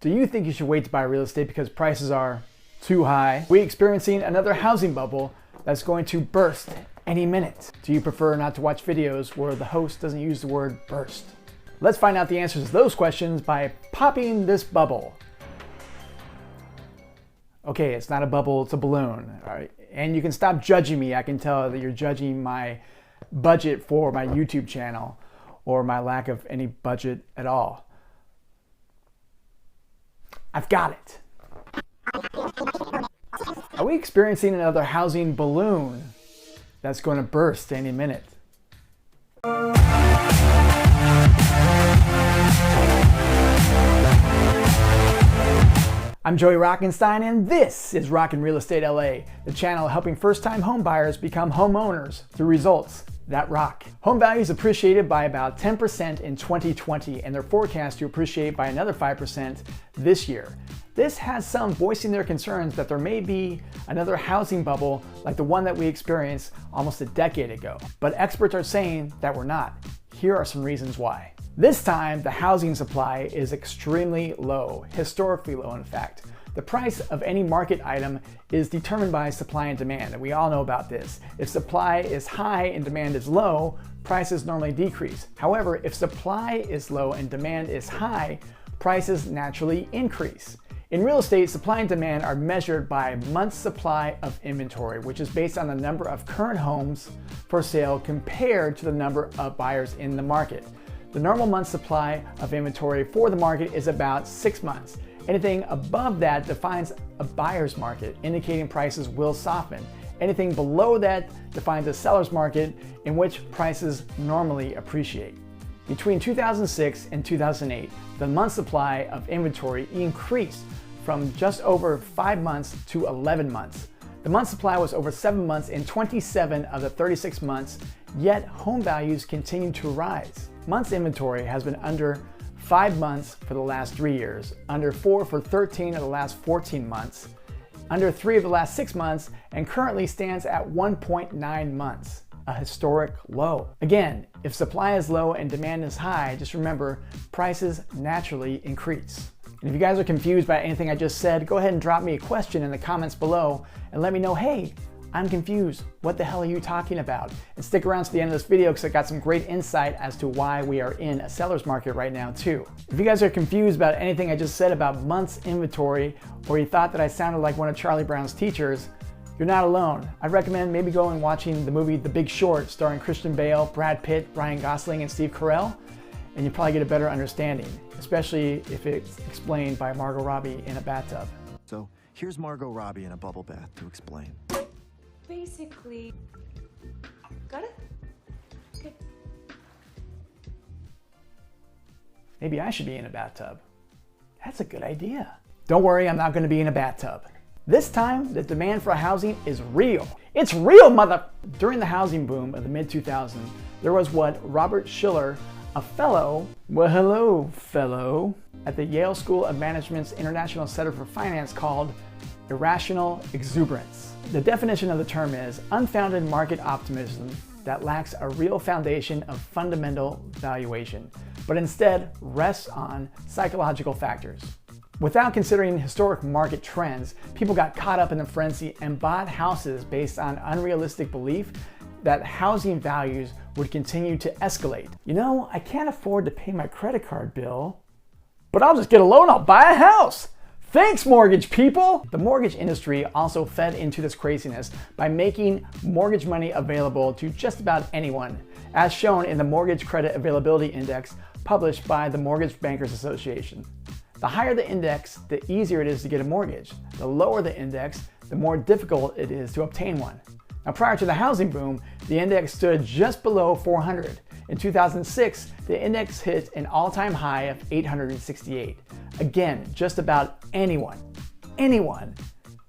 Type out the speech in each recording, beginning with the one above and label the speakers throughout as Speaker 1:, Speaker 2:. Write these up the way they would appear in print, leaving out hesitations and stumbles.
Speaker 1: Do you think you should wait to buy real estate because prices are too high? We're experiencing another housing bubble that's going to burst any minute. Do you prefer not to watch videos where the host doesn't use the word burst? Let's find out the answers to those questions by popping this bubble. Okay, it's not a bubble, it's a balloon. All right, and you can stop judging me. I can tell that you're judging my budget for my YouTube channel or my lack of any budget at all. I've got it. Are we experiencing another housing balloon that's going to burst any minute? I'm Joey Rockenstein, and this is Rockin' Real Estate LA, the channel helping first-time home buyers become homeowners through results that rock. Home values appreciated by about 10% in 2020, and they're forecast to appreciate by another 5% this year. This has some voicing their concerns that there may be another housing bubble like the one that we experienced almost a decade ago. But experts are saying that we're not. Here are some reasons why. This time, the housing supply is extremely low, historically low in fact. The price of any market item is determined by supply and demand, and we all know about this. If supply is high and demand is low, prices normally decrease. However, if supply is low and demand is high, prices naturally increase. In real estate, supply and demand are measured by months' supply of inventory, which is based on the number of current homes for sale compared to the number of buyers in the market. The normal month's supply of inventory for the market is about 6 months. Anything above that defines a buyer's market, indicating prices will soften. Anything below that defines a seller's market, in which prices normally appreciate. Between 2006 and 2008, the month's supply of inventory increased from just over 5 months to 11 months. The month's supply was over 7 months in 27 of the 36 months, yet home values continue to rise. Months inventory has been under 5 months for the last 3 years, under 4 for 13 of the last 14 months, under 3 of the last 6 months, and currently stands at 1.9 months, a historic low. Again, if supply is low and demand is high, just remember, prices naturally increase. And if you guys are confused by anything I just said, go ahead and drop me a question in the comments below and let me know, hey, I'm confused. What the hell are you talking about? And stick around to the end of this video because I got some great insight as to why we are in a seller's market right now too. If you guys are confused about anything I just said about months inventory, or you thought that I sounded like one of Charlie Brown's teachers, you're not alone. I'd recommend maybe going and watching the movie The Big Short, starring Christian Bale, Brad Pitt, Ryan Gosling, and Steve Carell, and you'll probably get a better understanding, especially if it's explained by Margot Robbie in a bathtub.
Speaker 2: So here's Margot Robbie in a bubble bath to explain.
Speaker 3: Basically, got it? Okay.
Speaker 1: Maybe I should be in a bathtub. That's a good idea. Don't worry, I'm not going to be in a bathtub. This time, the demand for housing is real. It's real, mother! During the housing boom of the mid-2000s, there was what Robert Shiller, a fellow, well hello fellow, at the Yale School of Management's International Center for Finance called irrational exuberance. The definition of the term is unfounded market optimism that lacks a real foundation of fundamental valuation, but instead rests on psychological factors. Without considering historic market trends, people got caught up in the frenzy and bought houses based on unrealistic belief that housing values would continue to escalate. You know, I can't afford to pay my credit card bill, but I'll just get a loan, I'll buy a house. Thanks, mortgage people! The mortgage industry also fed into this craziness by making mortgage money available to just about anyone, as shown in the Mortgage Credit Availability Index published by the Mortgage Bankers Association. The higher the index, the easier it is to get a mortgage. The lower the index, the more difficult it is to obtain one. Now, prior to the housing boom, the index stood just below 400. In 2006, the index hit an all-time high of 868. Again, just about anyone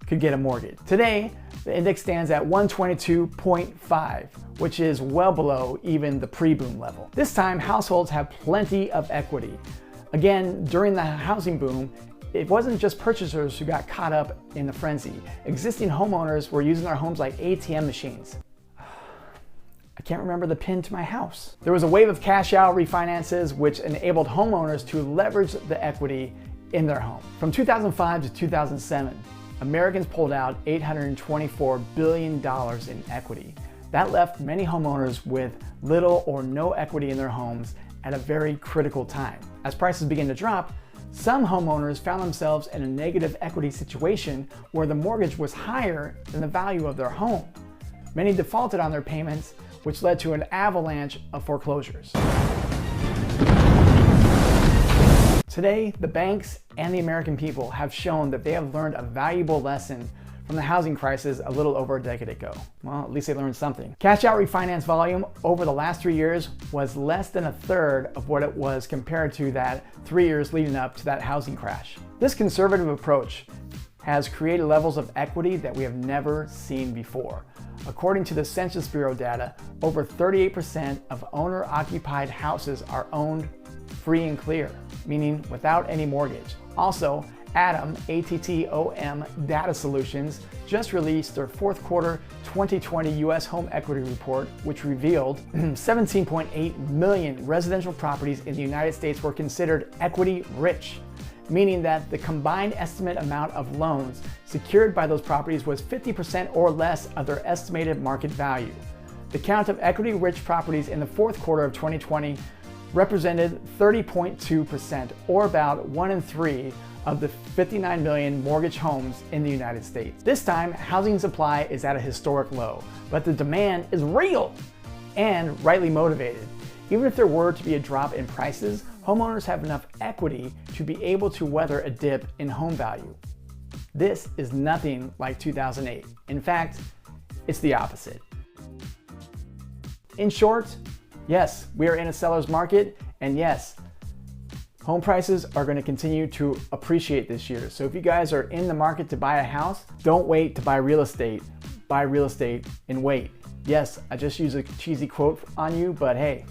Speaker 1: could get a mortgage. Today, the index stands at 122.5, which is well below even the pre-boom level. This time, households have plenty of equity. Again, during the housing boom, it wasn't just purchasers who got caught up in the frenzy. Existing homeowners were using their homes like ATM machines. I can't remember the PIN to my house. There was a wave of cash out refinances which enabled homeowners to leverage the equity in their home. From 2005 to 2007, Americans pulled out $824 billion in equity. That left many homeowners with little or no equity in their homes at a very critical time. As prices began to drop, some homeowners found themselves in a negative equity situation where the mortgage was higher than the value of their home. Many defaulted on their payments, which led to an avalanche of foreclosures. Today, the banks and the American people have shown that they have learned a valuable lesson from the housing crisis a little over a decade ago. Well, at least they learned something. Cash out refinance volume over the last 3 years was less than a third of what it was compared to that 3 years leading up to that housing crash. This conservative approach has created levels of equity that we have never seen before. According to the Census Bureau data, over 38% of owner-occupied houses are owned free and clear, meaning without any mortgage. Also, ATTOM Data Solutions just released their fourth quarter 2020 U.S. home equity report, which revealed 17.8 million residential properties in the United States were considered equity rich, meaning that the combined estimate amount of loans secured by those properties was 50% or less of their estimated market value. The count of equity-rich properties in the fourth quarter of 2020 represented 30.2%, or about 1 in 3 of the 59 million mortgage homes in the United States. This time, housing supply is at a historic low, but the demand is real and rightly motivated. Even if there were to be a drop in prices, homeowners have enough equity to be able to weather a dip in home value. This is nothing like 2008. In fact, it's the opposite. In short, yes, we are in a seller's market, and yes, home prices are going to continue to appreciate this year. So if you guys are in the market to buy a house, don't wait to buy real estate. Buy real estate and wait. Yes, I just used a cheesy quote on you, but hey,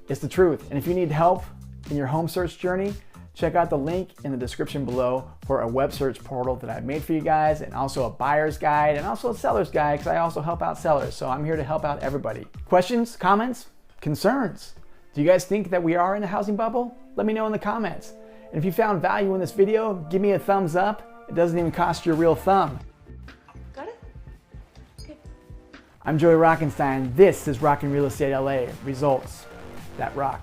Speaker 1: it's the truth. And if you need help in your home search journey, check out the link in the description below for a web search portal that I've made for you guys, and also a buyer's guide and also a seller's guide, because I also help out sellers. So I'm here to help out everybody. Questions, comments, concerns? Do you guys think that we are in a housing bubble? Let me know in the comments. And if you found value in this video, give me a thumbs up. It doesn't even cost you a real thumb.
Speaker 3: Got it? Okay.
Speaker 1: I'm Joey Rockenstein. This is Rockin' Real Estate LA. Results that rock.